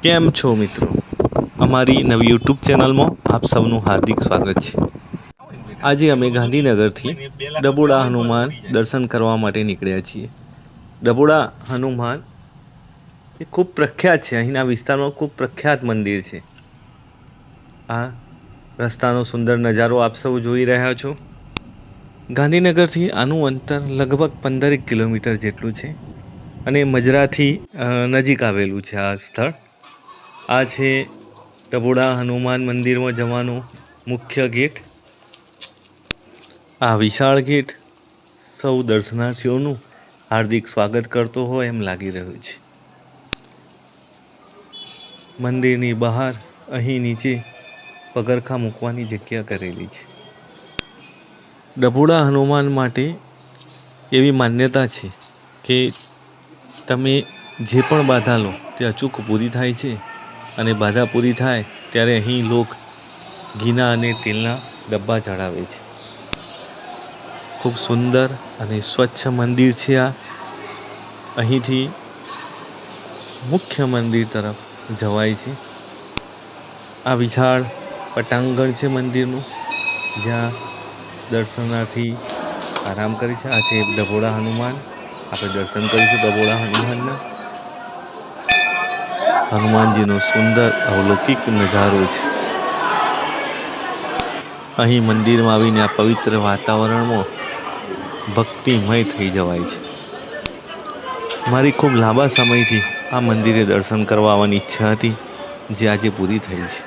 કેમ છો મિત્રો? અમારી નવી યુટ્યુબ ચેનલમાં આપ સૌનું હાર્દિક સ્વાગત છે. આજે અમે ગાંધીનગરથી ડબોડા હનુમાન દર્શન કરવા માટે નીકળ્યા છીએ. ડબોડા હનુમાન એ ખૂબ પ્રખ્યાત છે. અહીંના વિસ્તારમાં ખૂબ પ્રખ્યાત મંદિર છે. આ રસ્તાનો સુંદર નજારો આપ સૌ જોઈ રહ્યા છો. ગાંધીનગરથી આનું અંતર લગભગ 15 કિલોમીટર જેટલું છે અને મજરાથી નજીક આવેલું છે આ સ્થળ. આ છે ડબોડા હનુમાન મંદિરમાં જવાનો મુખ્ય ગેટ. આ વિશાળ ગેટ સૌ દર્શનાર્થીઓનું હાર્દિક સ્વાગત કરતો હોય એમ લાગી રહ્યું છે. મંદિરની બહાર અહીં નીચે પગરખાં મૂકવાની જગ્યા કરેલી છે. ડબોડા હનુમાન માટે એવી માન્યતા છે કે તમે જે પણ બાધા લો તે અચૂક પૂરી થાય છે અને બાધા પૂરી થાય ત્યારે અહીં લોક ઘીના અને તેલના ડબ્બા ચડાવે છે. ખૂબ સુંદર અને સ્વચ્છ મંદિર છે આ. અહીંથી મુખ્ય મંદિર તરફ જવાય છે. આ વિશાળ પટાંગણ છે મંદિરનું, જ્યાં દર્શનાર્થી આરામ કરે છે. આ છે ડબોડા હનુમાન. આપણે દર્શન કરીશું ડબોડા હનુમાનના. હનુમાનજીનો સુંદર અવલૌકિક નજારો છે. અહીં મંદિરમાં આવીને આ પવિત્ર વાતાવરણમાં ભક્તિમય થઈ જવાય છે. મારી ખૂબ લાંબા સમયથી આ મંદિરે દર્શન કરવા આવવાની ઈચ્છા હતી, જે આજે પૂરી થઈ છે.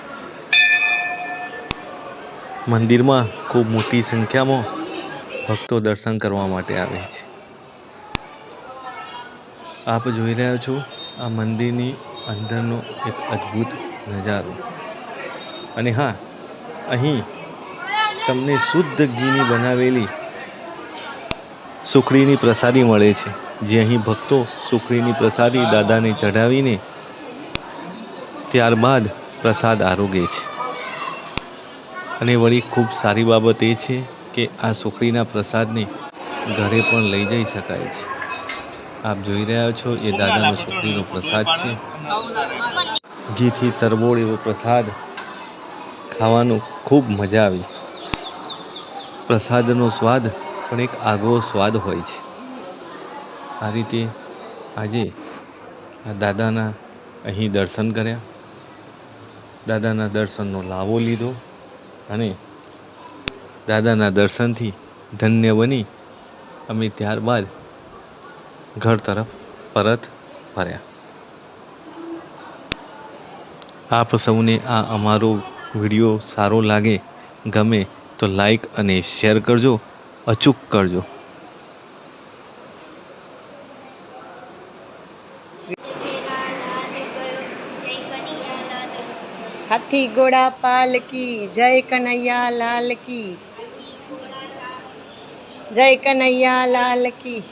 મંદિરમાં ખૂબ મોટી સંખ્યામાં ભક્તો દર્શન કરવા માટે આવે છે. આપ જોઈ રહ્યા છો આ મંદિરની અંદરનો એક અદ્ભુત નજારો. અને હા, અહીં તમને શુદ્ધ ઘીની બનાવેલી સુખડીની પ્રસાદી મળે છે, જે અહીં ભક્તો સુખડીની પ્રસાદી દાદાને ચઢાવીને ત્યારબાદ પ્રસાદ આરોગે છે. અને વળી ખૂબ સારી બાબત એ છે કે આ સુખડીના પ્રસાદને ઘરે પણ લઈ જઈ શકાય છે. આપ જોઈ રહ્યા છો એ દાદાનો સુખડીનો પ્રસાદ છે. ઘીથી તરબોળ એવો પ્રસાદ ખાવાનું ખૂબ મજા આવી. પ્રસાદનો સ્વાદ પણ એક આગવો સ્વાદ હોય છે. આ રીતે આજે આ દાદાના અહીં દર્શન કર્યા, દાદાના દર્શનનો લાવો લીધો અને દાદાના દર્શનથી ધન્ય બની અમે ત્યારબાદ ઘર તરફ પરત ફર્યા. આપ સૌને આ અમારો વિડીયો સારો લાગે, ગમે તો લાઈક અને શેર કરજો, અચૂક કરજો. હાથી ઘોડા પાલકી, જય કનૈયા લાલ કી, જય કનૈયા લાલ કી.